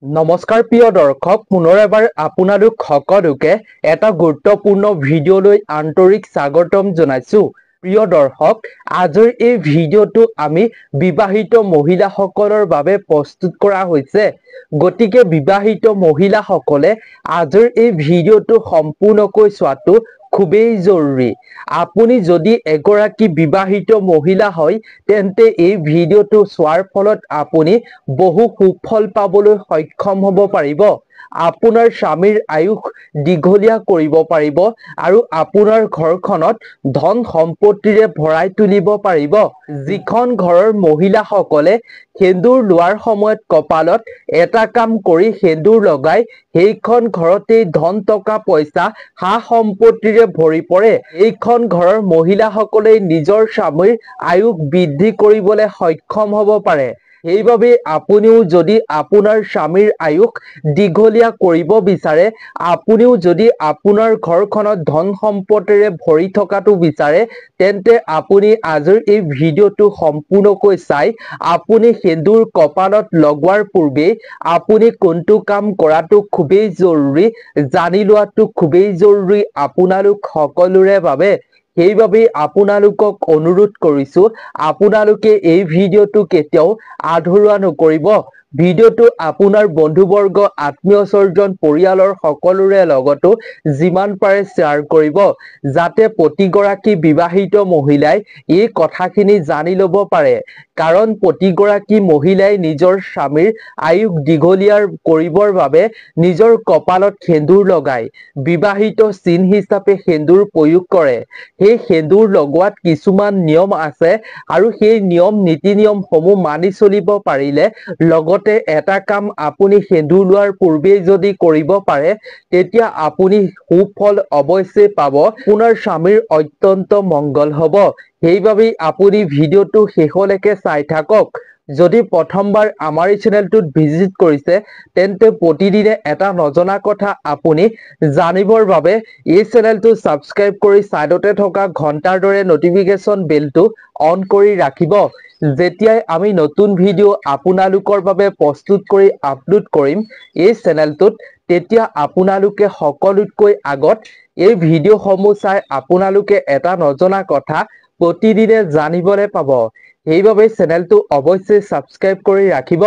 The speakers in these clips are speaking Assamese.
নমস্কাৰ প্ৰিয় দৰ্শক, পুনৰ এবাৰ আপোনালোক সকলোকে এটা গুৰুত্বপূৰ্ণ ভিডিঅ'লৈ আন্তৰিক স্বাগতম জনাইছো। প্ৰিয় দৰ্শক, আজিৰ এই ভিডিঅ'টো আমি বিবাহিত মহিলাসকলৰ বাবে প্ৰস্তুত কৰা হৈছে। গতিকে বিবাহিত মহিলাসকলে আজিৰ এই ভিডিঅ'টো সম্পূৰ্ণকৈ চোৱাটো খুবেই জৰুৰী। আপুনি যদি এগৰাকী বিবাহিত মহিলা হয় তেন্তে এই ভিডিঅ'টো চোৱাৰ ফলত আপুনি বহু সুফল পাবলৈ সক্ষম হ'ব পাৰিব। আপোনাৰ স্বামীৰ আয়ুস দীঘলীয়া কৰিব পাৰিব আৰু আপোনাৰ ঘৰখনত ধন সম্পত্তিৰে ভৰাই তুলিব পাৰিব। যিখন ঘৰৰ মহিলাসকলে সেন্দুৰ লোৱাৰ সময়ত কপালত এটা কাম কৰি সেন্দুৰ লগাই সেইখন ঘৰতেই ধন টকা পইচা সা সম্পত্তিৰে ভৰি পৰে, এইখন ঘৰৰ মহিলাসকলে নিজৰ স্বামীৰ আয়ুস বৃদ্ধি কৰিবলৈ সক্ষম হ'ব পাৰে। সেইবাবে আপুনিও যদি আপোনাৰ স্বামীৰ আয়ুস দীঘলীয়া কৰিব বিচাৰে, আপুনিও যদি আপোনাৰ ঘৰখনত ধন সম্পত্তিৰে ভৰি থকাটো বিচাৰে, তেন্তে আপুনি আজিৰ এই ভিডিঅ'টো সম্পূৰ্ণকৈ চাই আপুনি সেন্দুৰ কপালত লগোৱাৰ পূৰ্বেই আপুনি কোনটো কাম কৰাটো খুবেই জৰুৰী জানি লোৱাটো খুবেই জৰুৰী আপোনালোক সকলোৰে বাবে। সেইবাবে আপোনালোকক অনুৰোধ কৰিছো, আপোনালোকে এই ভিডিঅ'টো কেতিয়াও আধৰুৱা নকৰিব। ভিডিঅ'টো আপোনাৰ বন্ধুবৰ্গ, আত্মীয় স্বজন, পৰিয়ালৰ সকলোৰে লগতো যিমান পাৰে শ্বেয়াৰ কৰিব, যাতে প্ৰতিগৰাকী বিবাহিত মহিলাই এই কথাখিনি জানি ল'ব পাৰে। কাৰণ প্ৰতিগৰাকী মহিলাই নিজৰ স্বামীৰ আয়ুস দীঘলীয়া কৰিবৰ বাবে নিজৰ কপালত সেন্দুৰ লগায়, বিবাহিত চিন হিচাপে সেন্দুৰ প্ৰয়োগ কৰে। সেই সেন্দুৰ লগোৱাত কিছুমান নিয়ম আছে আৰু সেই নিয়ম নীতি নিয়মসমূহ মানি চলিব পাৰিলে, লগতে এটা কাম আপুনি সেন্দুৰ লোৱাৰ পূৰ্বেই যদি কৰিব পাৰে, তেতিয়া আপুনি সুফল অৱশ্যেই পাব, আপোনাৰ স্বামীৰ অত্যন্ত মংগল হ'ব। সেইবাবেই আপুনি ভিডিঅ'টো শেষলৈকে চাই থাকক। যদি প্ৰথমবাৰ আমাৰ এই চেনেলটোত ভিজিট কৰিছে তেন্তে প্ৰতিদিনে এটা নজনা কথা আপুনি জানিবৰ বাবে এই চেনেলটো ছাবস্ক্ৰাইব কৰি ছাইডতে থকা ঘণ্টাৰ দৰে নটিফিকেশ্যন বেলটো অন কৰি ৰাখিব। যেতিয়াই আমি নতুন ভিডিঅ' আপোনালোকৰ বাবে প্ৰস্তুত কৰি আপলোড কৰিম এই চেনেলটোত, তেতিয়া আপোনালোকে সকলোতকৈ আগত এই ভিডিঅ'সমূহ চাই আপোনালোকে এটা নজনা কথা প্ৰতিদিনে জানিবলৈ পাব। সেইবাবে চেনেলটো অৱশ্যেই ছাবস্ক্ৰাইব কৰি ৰাখিব।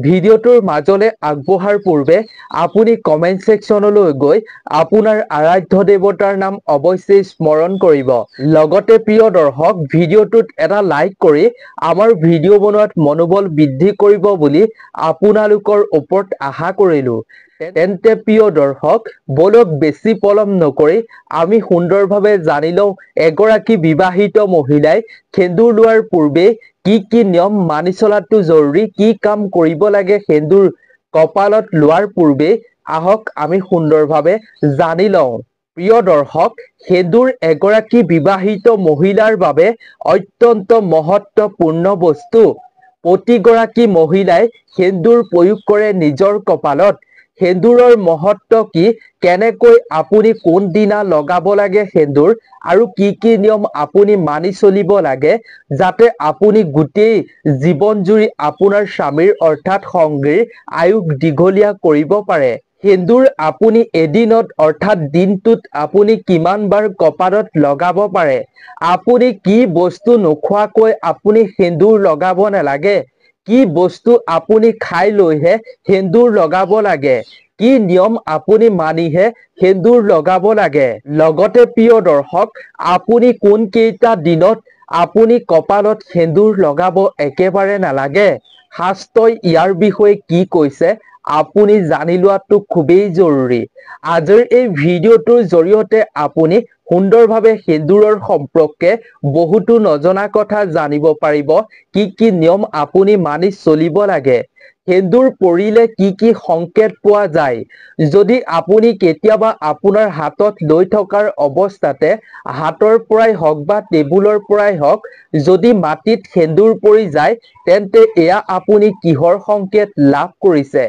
ভিডিঅ'টোৰ মাজলৈ আগবঢ়াৰ পূৰ্বে আপুনি কমেণ্ট ছেকশ্যনলৈ গৈ আপোনাৰ আৰাধ্য দেৱতাৰ নাম অৱশ্যেই স্মৰণ কৰিব। লগতে প্ৰিয় দৰ্শক, ভিডিঅ'টোত এটা লাইক কৰি আমাৰ ভিডিঅ' বনোৱাত মনোবল বৃদ্ধি কৰিব বুলি আপোনালোকৰ ওপৰত আশা কৰিলো। তেন্তে প্ৰিয় দৰ্শক, বলক বেছি পলম নকৰি আমি সুন্দৰভাৱে জানি লওঁ এগৰাকী বিবাহিত মহিলাই সেন্দুৰ লোৱাৰ পূৰ্বে কি নিয়ম মানি চলাটো জৰুৰী, কি কাম কৰিব লাগে সেন্দুৰ কপালত লোৱাৰ পূৰ্বে। আহক আমি সুন্দৰভাৱে জানি লওঁ। প্ৰিয় দৰ্শক, সেন্দুৰ এগৰাকী বিবাহিত মহিলাৰ বাবে অত্যন্ত মহত্বপূৰ্ণ বস্তু। প্ৰতিগৰাকী মহিলাই সেন্দুৰ প্ৰয়োগ কৰে নিজৰ কপালত। সেন্দুৰৰ মহত্ব কি, কেনেকৈ আপুনি কোনদিনা লগাব লাগে সেন্দুৰ, আৰু কি নিয়ম আপুনি মানি চলিব লাগে যাতে আপুনি গোটেই জীৱন জুৰি আপোনাৰ স্বামীৰ অৰ্থাৎ সংগীৰ আয়ুস দীঘলীয়া কৰিব পাৰে। সেন্দুৰ আপুনি এদিনত অৰ্থাৎ দিনটোত আপুনি কিমান বাৰ কপালত লগাব পাৰে, আপুনি কি বস্তু নোখোৱাকৈ আপুনি সেন্দুৰ লগাব নালাগে, কি বস্তু আপুনি খাই লৈহে সেন্দুৰ লগাব লাগে, কি নিয়ম আপুনি মানিহে সেন্দুৰ লগাব লাগে। লগতে প্ৰিয় দৰ্শক, আপুনি কোন কেইটা দিনত আপুনি কপালত সেন্দুৰ লগাব একেবাৰে নালাগে, শাস্ত্ৰই ইয়াৰ বিষয়ে কি কৈছে আপুনি জানি লোৱাটো খুবেই জৰুৰী। আজিৰ এই ভিডিঅ'টোৰ জৰিয়তে আপুনি সুন্দৰভাৱে সেন্দুৰৰ সম্পৰ্কে বহুতো নজনা কথা জানিব পাৰিব, কি নিয়ম আপুনি মানি চলিব লাগে, সেন্দুৰ পৰিলে কি সংকেত পোৱা যায়। যদি আপুনি কেতিয়াবা আপোনাৰ হাতত লৈ থকাৰ অৱস্থাতে হাতৰ পৰাই হওক বা টেবুলৰ পৰাই হওক যদি মাটিত সেন্দুৰ পৰি যায়, তেন্তে এয়া আপুনি কিহৰ সংকেত লাভ কৰিছে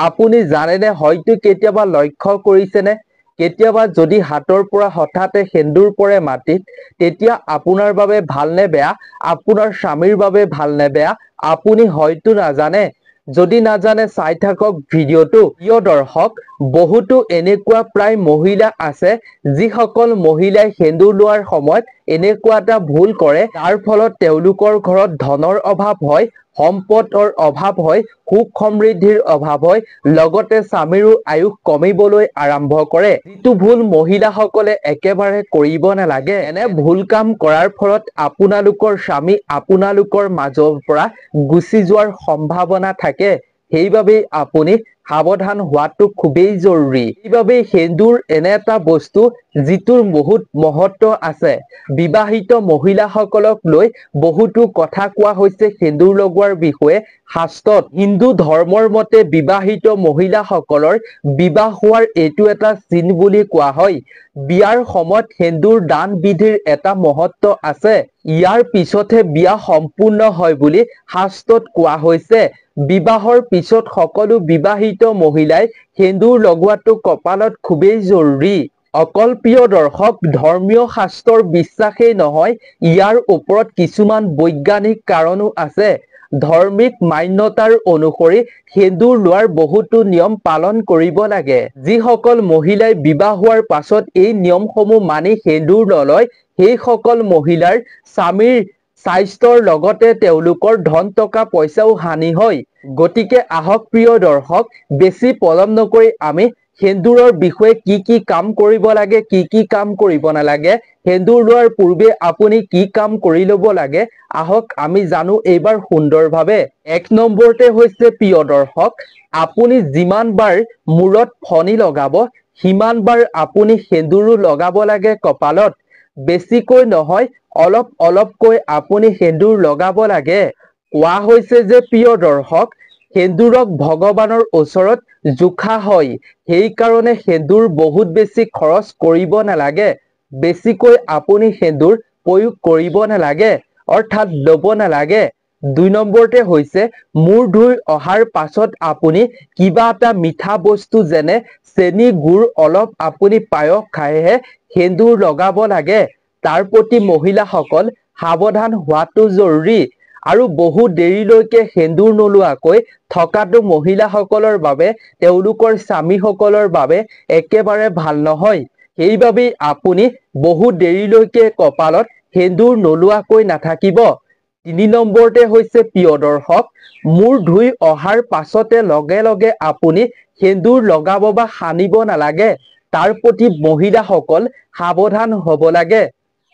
আপুনি জানেনে? হয়তো কেতিয়াবা লক্ষ্য কৰিছেনে? কেতিয়াবা যদি হাতৰ পৰা হঠাতে সেন্দুৰ পৰে মাটিত, তেতিয়া আপোনাৰ বাবে ভাল নে বেয়া, আপোনাৰ স্বামীৰ বাবে ভাল নে বেয়া, আপুনি হয়তো নাজানে। যদি নাজানে চাই থাকক ভিডিওটো। প্ৰিয় দৰ্শক, বহুতো এনেকুৱা প্ৰায় মহিলা আছে যিসকল মহিলাই সেন্দুৰ লোৱাৰ সময়ত এনেকুৱা এটা ভুল কৰে, যাৰ ফলত তেওঁলোকৰ ঘৰত ধনৰ অভাৱ হয়, সম্পদৰ অভাৱ হয়, সুখ সমৃদ্ধিৰ অভাৱ হয়, লগতে স্বামীৰো আয়ুস কমিবলৈ আৰম্ভ কৰে। যিটো ভুল মহিলাসকলে একেবাৰে কৰিব নালাগে। এনে ভুল কাম কৰাৰ ফলত আপোনালোকৰ স্বামী আপোনালোকৰ মাজৰ পৰা গুচি যোৱাৰ সম্ভাৱনা থাকে। সেইবাবে আপুনি সাৱধান হোৱাটো খুবেই জৰুৰী। সেইবাবে সেন্দুৰ এনে এটা বস্তু যিটোৰ বহুত মহত্ব আছে। বিবাহিত মহিলাসকলক লৈ বহুতো কথা কোৱা হৈছে সেন্দুৰ লগোৱাৰ বিষয়ে শাস্ত্ৰত। হিন্দু ধৰ্মৰ মতে বিবাহিত মহিলাসকলৰ বিবাহ হোৱাৰ এইটো এটা চিন বুলি কোৱা হয়। বিয়াৰ সময়ত সেন্দুৰ দান বিধিৰ এটা মহত্ব আছে। ইয়াৰ পিছতহে বিয়া সম্পূৰ্ণ হয় বুলি শাস্ত্ৰত কোৱা হৈছে। বিবাহৰ পিছত সকলো বিবাহিত মহিলাই সেন্দুৰ লগোৱাটো কপালত খুবেই জৰুৰী। অকল প্ৰিয় দৰ্শক, ধৰ্মীয় শাস্ত্ৰৰ বিশ্বাসেই নহয়, ইয়াৰ ওপৰত কিছুমান বৈজ্ঞানিক কাৰণো আছে। ধৰ্মিক মান্যতাৰ অনুসৰি সেন্দুৰ লোৱাৰ বহুতো নিয়ম পালন কৰিব লাগে। যিসকল মহিলাই বিবাহ হোৱাৰ পাছত এই নিয়মসমূহ মানি সেন্দুৰ নলয়, সেইসকল মহিলাৰ স্বামীৰ স্বাস্থ্যৰ লগতে তেওঁলোকৰ ধন টকা পইচাও হানি হয়। গতিকে আহক প্ৰিয় দৰ্শক, বেছি পলম নকৰি আমি সেন্দুৰৰ বিষয়ে কি কাম কৰিব লাগে, কি কাম কৰিব নালাগে, সেন্দুৰ লোৱাৰ পূৰ্বে আপুনি কি কাম কৰি ল'ব লাগে, আহক আমি জানো এইবাৰ সুন্দৰভাৱে। 1 নম্বৰতে হৈছে প্ৰিয় দৰ্শক, আপুনি যিমান বাৰ মূৰত ফণি লগাব, সিমান বাৰ আপুনি সেন্দুৰো লগাব লাগে কপালত। বেছিকৈ নহয়, অলপ অলপকৈ আপুনি সেন্দুৰ লগাব লাগে। কোৱা হৈছে যে প্ৰিয় দৰ্শক, সেন্দুৰক ভগৱানৰ ওচৰত জোখা হয়। সেইকাৰণে সেন্দুৰ বহুত বেছি খৰচ কৰিব নালাগে। বেছিকৈ আপুনি সেন্দুৰ প্ৰয়োগ কৰিব নালাগে, অৰ্থাৎ ল'ব নালাগে। 2 নম্বৰতে হৈছে মূৰ ধুই অহাৰ পাছত আপুনি কিবা এটা মিঠা বস্তু যেনে চেনি গুড় অলপ আপুনি পায়স খাইহে সেন্দুৰ লগাব লাগে। তাৰ প্ৰতি মহিলাসকল সাৱধান হোৱাটো জৰুৰী। আৰু বহু দেৰিলৈকে সেন্দুৰ নোলোৱাকৈ থকাটো মহিলাসকলৰ বাবে, তেওঁলোকৰ স্বামীসকলৰ বাবে একেবাৰে ভাল নহয়। সেইবাবে আপুনি বহু দেৰিলৈকে কপালত সেন্দুৰ নোলোৱাকৈ নাথাকিব। 3 নম্বৰতে হৈছে প্ৰিয় দৰ্শক, মূৰ ধুই অহাৰ পাছতে লগে লগে আপুনি সেন্দুৰ লগাব বা সানিব নালাগে। তাৰ প্ৰতি মহিলাসকল সাৱধান হ'ব লাগে।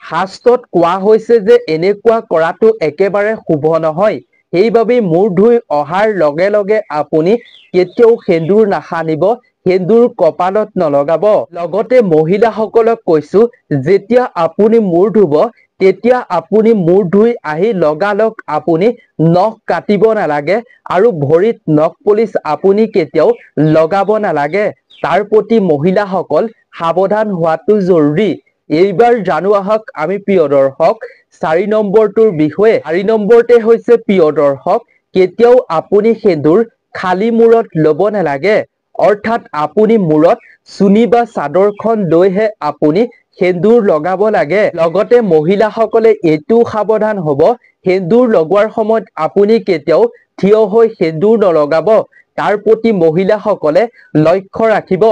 শাস্ত্ৰত কোৱা হৈছে যে এনেকুৱা কৰাটো একেবাৰে শুভ নহয়। সেইবাবে মূৰ ধুই অহাৰ লগে লগে আপুনি কেতিয়াও সেন্দুৰ নাসানিব, সেন্দুৰ কপালত নলগাব। লগতে মহিলাসকলক কৈছো, যেতিয়া আপুনি মূৰ ধুব, তেতিয়া আপুনি মূৰ ধুই আহি লগালগ আপুনি নখ কাটিব নালাগে আৰু ভৰিত নখ পলিচ আপুনি কেতিয়াও লগাব নালাগে। তাৰ প্ৰতি মহিলাসকল সাৱধান হোৱাটো জৰুৰী। এইবাৰ জানো আহক আমি প্ৰিয় দৰ্শক 4 নম্বৰটোৰ বিষয়ে। 4 নম্বৰতে হৈছে প্ৰিয় দৰ্শক, কেতিয়াও আপুনি সেন্দুৰ খালী মূৰত ল'ব নালাগে। অৰ্থাৎ আপুনি মূৰত চুনি বা চাদৰখন লৈহে আপুনি সেন্দুৰ লগাব লাগে। লগতে মহিলাসকলে এইটোও সাৱধান হ'ব, সেন্দুৰ লগোৱাৰ সময়ত আপুনি কেতিয়াও থিয় হৈ সেন্দুৰ নলগাব। তাৰ প্ৰতি মহিলাসকলে লক্ষ্য ৰাখিব।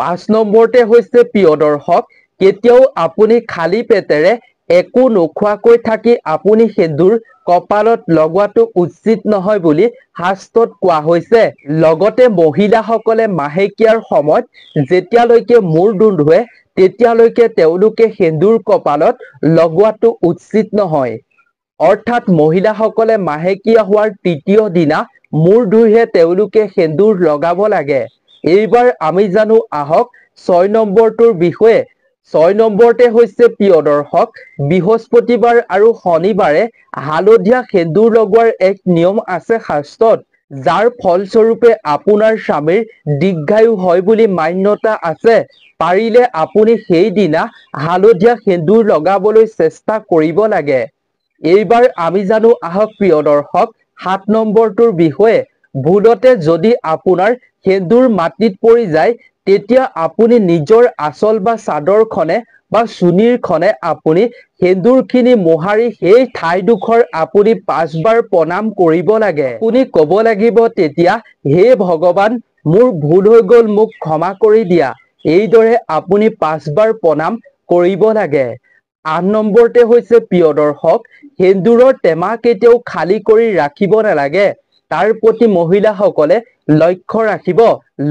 5 নম্বৰতে হৈছে প্ৰিয় দৰ্শক, কেতিয়াও আপুনি খালী পেটেৰে একো নোখোৱাকৈ থাকি আপুনি সেন্দুৰ কপালত লগোৱাটো উচিত নহয় বুলি শাস্ত্ৰত কোৱা হৈছে। লগতে মহিলাসকলে মাহেকীয়াৰ সময়ত যেতিয়ালৈকে মূৰ নোধোৱে, তেতিয়ালৈকে তেওঁলোকে সেন্দুৰ কপালত লগোৱাটো উচিত নহয়। অৰ্থাৎ মহিলাসকলে মাহেকীয়া হোৱাৰ 3য় দিনা মূৰ ধুইহে তেওঁলোকে সেন্দুৰ লগাব লাগে। এইবাৰ আমি জানো আহক 6 নম্বৰটোৰ বিষয়ে। 6 নম্বৰতে হৈছে প্ৰিয় দৰ্শক, বৃহস্পতিবাৰ আৰু শনিবাৰে হালধীয়া সেন্দুৰ লগোৱাৰ এক নিয়ম আছে শাস্ত্ৰত, যাৰ ফলস্বৰূপে আপোনাৰ স্বামীৰ দীৰ্ঘায়ু হয় বুলি মান্যতা আছে। পাৰিলে আপুনি সেইদিনা হালধীয়া সেন্দুৰ লগাবলৈ চেষ্টা কৰিব লাগে। এইবাৰ আমি জানো আহক প্ৰিয় দৰ্শক 7 নম্বৰটোৰ বিষয়ে। ভুলতে যদি আপোনাৰ সেন্দুৰ মাটিত পৰি যায়, তেতিয়া আপুনি নিজৰ আচল বা চাদৰখনে বা চুনিৰখনে আপুনি সেন্দুৰখিনি মোহাৰি সেই ঠাইডোখৰ আপুনি 5 বাৰ প্ৰণাম কৰিব লাগে। আপুনি ক'ব লাগিব তেতিয়া, হে ভগৱান, মোৰ ভুল হৈ গ'ল, মোক ক্ষমা কৰি দিয়া। এইদৰে আপুনি 5 বাৰ প্ৰণাম কৰিব লাগে। 8 নম্বৰতে হৈছে প্ৰিয় দৰ্শক, সেন্দুৰৰ টেমা কেতিয়াও খালী কৰি ৰাখিব নালাগে। তাৰ প্ৰতি মহিলাসকলে লক্ষ্য ৰাখিব।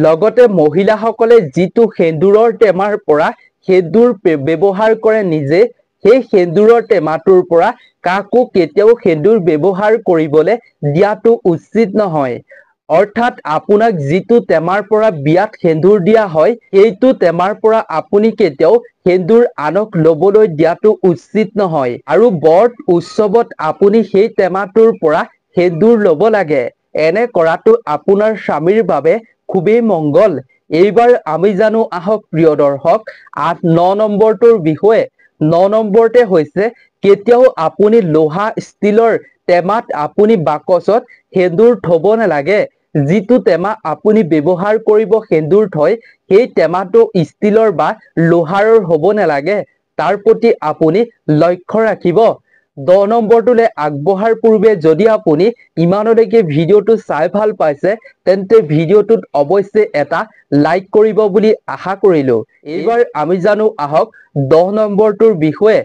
লগতে মহিলাসকলে যিটো সেন্দুৰৰ টেমাৰ পৰা সেন্দুৰ ব্যৱহাৰ কৰে নিজে, সেই সেন্দুৰৰ টেমাটোৰ পৰা কাকো কেতিয়াও সেন্দুৰ ব্যৱহাৰ কৰিবলৈ দিয়াটো উচিত নহয়। অৰ্থাৎ আপোনাক যিটো টেমাৰ পৰা বিয়াত সেন্দুৰ দিয়া হয়, সেইটো টেমাৰ পৰা আপুনি কেতিয়াও সেন্দুৰ আনক ল'বলৈ দিয়াটো উচিত নহয়। আৰু বৰত উৎসৱত আপুনি সেই টেমাটোৰ পৰা সেন্দুৰ ল'ব লাগে। এনে কৰাটো আপোনাৰ স্বামীৰ বাবে খুবেই মংগল। এইবাৰ আমি জানো আহক প্ৰিয় দৰ্শক 9 নম্বৰটোৰ বিষয়ে। 9 নম্বৰতে হৈছে, কেতিয়াও আপুনি লোহা ষ্টীলৰ টেমাত আপুনি বাকচত সেন্দুৰ থব নালাগে। যিটো টেমা আপুনি ব্যৱহাৰ কৰিব সেন্দুৰ থয়, সেই টেমাটো ষ্টীলৰ বা লোহাৰৰ হ'ব নালাগে। তাৰ প্ৰতি আপুনি লক্ষ্য ৰাখিব। 10 নম্বৰটোলৈ আগবঢ়াৰ পূৰ্বে যদি আপুনি ইমানলৈকে ভিডিঅ'টো চাই ভাল পাইছে, তেন্তে ভিডিঅ'টোত অৱশ্যে এটা লাইক কৰিব বুলি আশা কৰিলোঁ। এইবাৰ আমি জানো আহক 10 নম্বৰটোৰ বিষয়ে।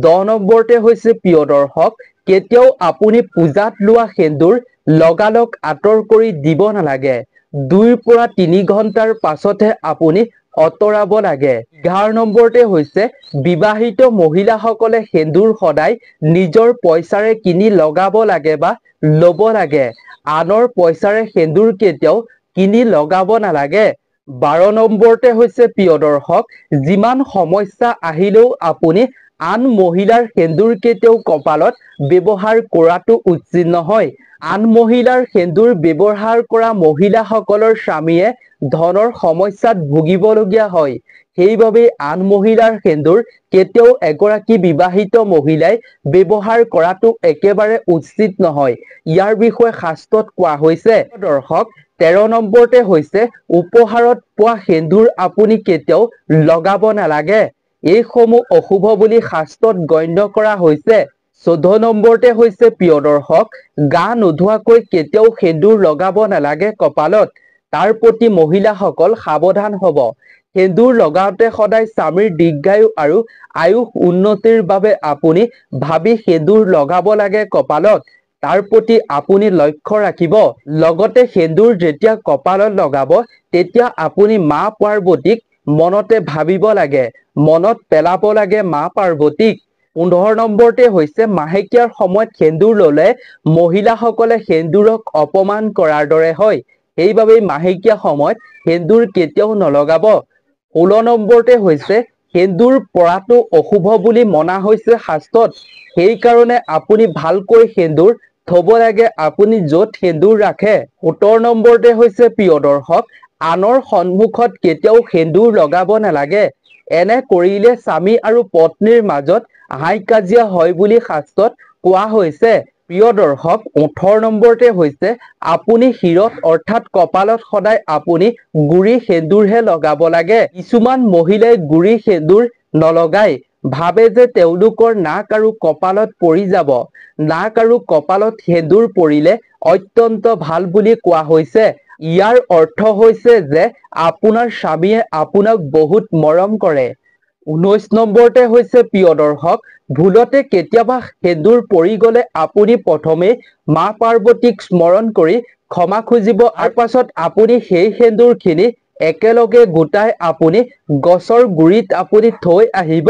10 নম্বৰতে হৈছে প্ৰিয় দৰ্শক, কেতিয়াও আপুনি পূজাত লোৱা সেন্দুৰ লগালগ আঁতৰ কৰি দিব নালাগে। 2ৰ পৰা 3 ঘণ্টাৰ পাছতহে আপুনি আঁতৰাব লাগে। 11 নম্বৰতে হৈছে, বিবাহিত মহিলাসকলে সেন্দুৰ সদায় নিজৰ পইচাৰে কিনি লগাব লাগে বা ল'ব লাগে। আনৰ পইচাৰে সেন্দুৰ কেতিয়াও কিনি লগাব নালাগে। 12 নম্বৰতে হৈছে প্ৰিয় দৰ্শক, যিমান সমস্যা আহিলেও আপুনি আন মহিলাৰ সেন্দুৰ কেতিয়াও কপালত ব্যৱহাৰ কৰাটো উচিত নহয়। আন মহিলাৰ সেন্দুৰ ব্যৱহাৰ কৰা মহিলাসকলৰ স্বামীয়ে ধনৰ সমস্যাত ভুগিবলগীয়া হয়। সেইবাবে আন মহিলাৰ সেন্দুৰ কেতিয়াও এগৰাকী বিবাহিত মহিলাই ব্যৱহাৰ কৰাটো একেবাৰে উচিত নহয়। ইয়াৰ বিষয়ে শাস্ত্ৰত কোৱা হৈছে। দৰ্শক 13 নম্বৰতে হৈছে, উপহাৰত পোৱা সেন্দুৰ আপুনি কেতিয়াও লগাব নালাগে। এইসমূহ অশুভ বুলি শাস্ত্ৰত গণ্য কৰা হৈছে। 14 নম্বৰতে হৈছে প্ৰিয় দৰ্শক, গা নোধোৱাকৈ কেতিয়াও সেন্দুৰ লগাব নালাগে কপালত। তাৰ প্ৰতি মহিলাসকল সাৱধান হ'ব। সেন্দুৰ লগাওঁতে সদায় স্বামীৰ দীৰ্ঘায়ু আৰু আয়ুস উন্নতিৰ বাবে আপুনি ভাবি সেন্দুৰ লগাব লাগে কপালত। তাৰ প্ৰতি আপুনি লক্ষ্য ৰাখিব। লগতে সেন্দুৰ যেতিয়া কপালত লগাব, তেতিয়া আপুনি মা পাৰ্বতীক মনতে ভাবিব লাগে, মনত পেলাব লাগে মা পাৰ্বতীক। 15 নম্বৰতে হৈছে, মাহেকীয়াৰ সময়ত সেন্দুৰ ল'লে মহিলাসকলে সেন্দুৰক অপমান কৰাৰ দৰে হয়। সেইবাবে মাহেকীয়া সময়ত সেন্দুৰ কেতিয়াও নলগাব। 16 নম্বৰতে হৈছে, সেন্দুৰ পৰাটো অশুভ বুলি মনা হৈছে শাস্ত্ৰত। সেইকাৰণে আপুনি ভালকৈ সেন্দুৰ থব লাগে আপুনি য'ত সেন্দুৰ ৰাখে। 17 নম্বৰতে হৈছে প্ৰিয় দৰ্শক, আনৰ সন্মুখত কেতিয়াও সেন্দুৰ লগাব নালাগে। এনে কৰিলে স্বামী আৰু পত্নীৰ মাজত হাই কাজিয়া হয় বুলি শাস্ত্ৰত কোৱা হৈছে। প্ৰিয় দৰ্শক 18 নম্বৰতে হৈছে, আপুনি শিৰত অৰ্থাৎ কপালত সদায় আপুনি গুড়ি সেন্দুৰহে লগাব লাগে। কিছুমান মহিলাই গুড়ি সেন্দুৰ নলগায়। ভাবে যে তেওঁলোকৰ নাক আৰু কপালত পৰি যাব। নাক আৰু কপালত সেন্দুৰ পৰিলে অত্যন্ত ভাল বুলি কোৱা হৈছে। ইয়াৰ অৰ্থ হৈছে যে আপোনাৰ স্বামীয়ে আপোনাক বহুত মৰম কৰে। 19 নম্বৰতে হৈছে প্ৰিয় দৰ্শক, ভুলতে কেতিয়াবা সেন্দুৰ পৰি গ'লে আপুনি প্ৰথমে মা পাৰ্বতীক স্মৰণ কৰি ক্ষমা খুজিব। তাৰ পাছত আপুনি সেই সেন্দুৰখিনি একেলগে গোটাই আপুনি গছৰ গুৰিত আপুনি থৈ আহিব।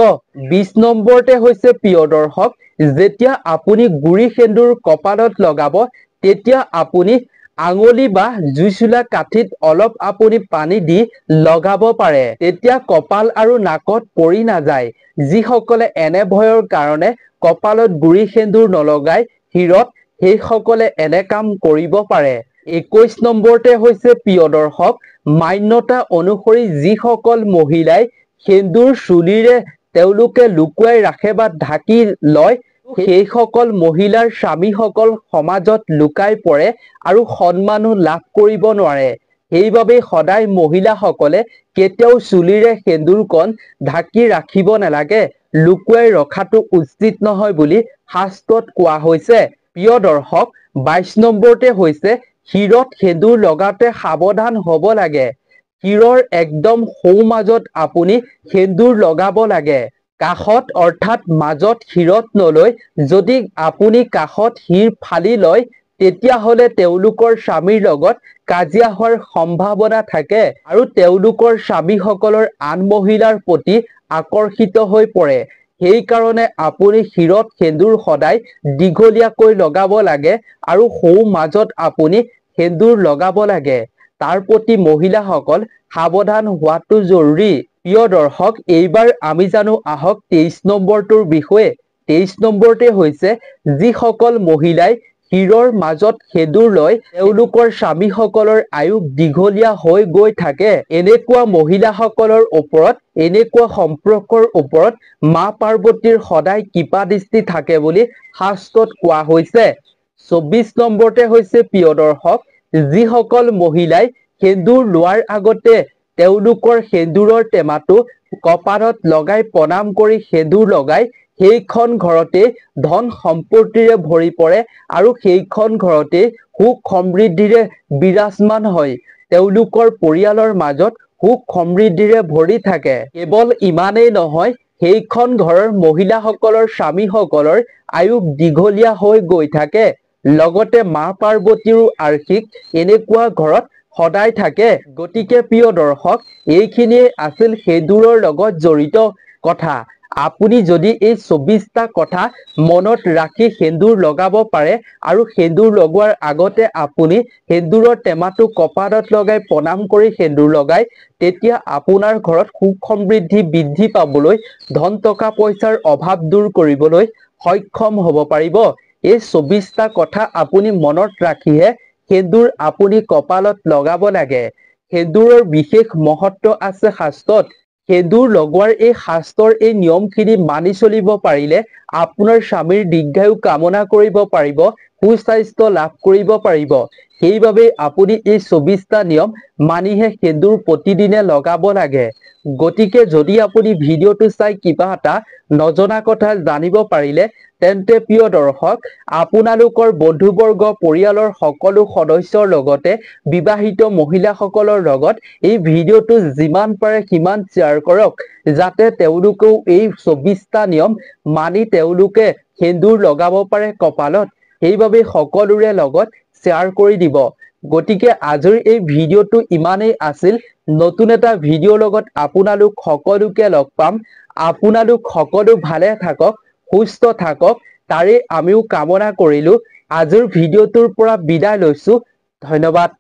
20 নম্বৰতে হৈছে প্ৰিয় দৰ্শক, যেতিয়া আপুনি গুড়ি সেন্দুৰ কপালত লগাব, তেতিয়া আপুনি আঙুলি বা জুইশলা কাঠিত অলপ আপুনি পানী দি লগাব পাৰে। তেতিয়া কপাল আৰু নাকত পৰি নাযায়। যিসকলে এনে ভয়ৰ কাৰণে কপালত গুড়ি সেন্দুৰ নলগায় শিৰত, সেইসকলে এনে কাম কৰিব পাৰে। 21 নম্বৰতে হৈছে প্ৰিয় দৰ্শক, মান্যতা অনুসৰি যিসকল মহিলাই সেন্দুৰ চুলিৰে তেওঁলোকে লুকুৱাই ৰাখে বা ঢাকি লয়, সেইসকল মহিলাৰ স্বামীসকল সমাজত লুকাই পৰে আৰু সন্মানো লাভ কৰিব নোৱাৰে। সেইবাবে সদায় মহিলাসকলে কেতিয়াও চুলিৰে সেন্দুৰকণ ঢাকি ৰাখিব নালাগে, লুকুৱাই ৰখাটো উচিত নহয় বুলি শাস্ত্ৰত কোৱা হৈছে। প্ৰিয় দৰ্শক, 22 নম্বৰতে হৈছে শিৰত সেন্দুৰ লগাওঁতে সাৱধান হ'ব লাগে। শিৰৰ একদম সোঁ মাজত আপুনি সেন্দুৰ লগাব লাগে। কাষত অৰ্থাৎ মাজত শিৰত নলৈ যদি আপুনি কাষত শিৰ ফালি লয় তেতিয়াহ'লে তেওঁলোকৰ স্বামীৰ লগত কাজিয়া হোৱাৰ সম্ভাৱনা থাকে আৰু তেওঁলোকৰ স্বামীসকলৰ আন মহিলাৰ প্ৰতি আকৰ্ষিত হৈ পৰে। সেইকাৰণে আপুনি শিৰত সেন্দুৰ সদায় দীঘলীয়াকৈ লগাব লাগে আৰু সোঁ মাজত আপুনি সেন্দুৰ লগাব লাগে। তাৰ প্ৰতি মহিলাসকল সাৱধান হোৱাটো জৰুৰী। প্ৰিয় দৰ্শক, এইবাৰ আমি জানো আহক 23 নম্বৰটোৰ বিষয়ে। 23 নম্বৰতে হৈছে যিসকল মহিলাই শিৰৰ মাজত সেন্দুৰ লয় তেওঁলোকৰ স্বামীসকলৰ আয়ুস দীঘলীয়া হৈ গৈ থাকে। এনেকুৱা মহিলাসকলৰ ওপৰত, এনেকুৱা সম্পৰ্কৰ ওপৰত মা পাৰ্বতীৰ সদায় কৃপা দৃষ্টি থাকে বুলি শাস্ত্ৰত কোৱা হৈছে। 24 নম্বৰতে হৈছে প্ৰিয় দৰ্শক, যিসকল মহিলাই সেন্দুৰ লোৱাৰ আগতে তেওঁলোকৰ সেন্দুৰৰ টেমাটো কপালত লগাই প্ৰণাম কৰি সেন্দুৰ লগাই সেইখন ঘৰতে ধন সম্পত্তিৰে ভৰি পৰে আৰু সেইখন ঘৰতে সুখ সমৃদ্ধিৰে বিৰাজমান হয়। তেওঁলোকৰ পৰিয়ালৰ মাজত সুখ সমৃদ্ধিৰে ভৰি থাকে। কেৱল ইমানেই নহয়, সেইখন ঘৰৰ মহিলাসকলৰ স্বামীসকলৰ আয়ুস দীঘলীয়া হৈ গৈ থাকে। লগতে মা পাৰ্বতীৰো আশীষ এনেকুৱা ঘৰত সদায় থাকে। গতিকে প্ৰিয় দৰ্শক, এইখিনিয়ে আছিল সেন্দুৰৰ লগত জড়িত কথা। আপুনি যদি এই 24টা কথা মনত ৰাখি সেন্দুৰ লগাব পাৰে আৰু সেন্দুৰ লগোৱাৰ আগতে আপুনি সেন্দুৰৰ টেমাটো কপালত লগাই প্ৰণাম কৰি সেন্দুৰ লগায়, তেতিয়া আপোনাৰ ঘৰত সুখ সমৃদ্ধি বৃদ্ধি পাবলৈ, ধন টকা পইচাৰ অভাৱ দূৰ কৰিবলৈ সক্ষম হ'ব পাৰিব। এই 24টা কথা আপুনি মনত ৰাখিহে সেন্দুৰ আপুনি কপালত লগাব লাগে। সেন্দুৰৰ বিশেষ মহত্ব আছে শাস্ত্ৰত। সেন্দুৰ লগোৱাৰ এই শাস্ত্ৰৰ এই নিয়মখিনি মানি চলিব পাৰিলে আপোনাৰ স্বামীৰ দীৰ্ঘায়ু কামনা কৰিব পাৰিব, সুস্বাস্থ্য লাভ কৰিব পাৰিব। সেইবাবে আপুনি এই 24টা নিয়ম মানিহে সেন্দুৰ প্ৰতিদিনে লগাব লাগে। গতিকে যদি আপুনি ভিডিঅ'টো চাই কিবা এটা নজনা কথা জানিব পাৰিলে তেন্তে প্ৰিয় দৰ্শক, আপোনালোকৰ বন্ধুবৰ্গ, পৰিয়ালৰ সকলো সদস্যৰ লগতে বিবাহিত মহিলাসকলৰ লগত এই ভিডিঅ'টো যিমান পাৰে সিমান শ্বেয়াৰ কৰক, যাতে তেওঁলোকেও এই 24টা নিয়ম মানি তেওঁলোকে সেন্দুৰ লগাব পাৰে কপালত। সেইবাবে সকলোৰে লগত শ্বেয়াৰ কৰি দিব। গতিকে আজিৰ এই ভিডিঅ'টো ইমানেই আছিল। নতুন এটা ভিডিঅ'ৰ লগত আপোনালোক সকলোকে লগ পাম। আপোনালোক সকলো ভালে থাকক, সুস্থ থাকক, তাৰে আমিও কামনা কৰিলো। আজিৰ ভিডিঅ'টোৰ পৰা বিদায় লৈছো। ধন্যবাদ।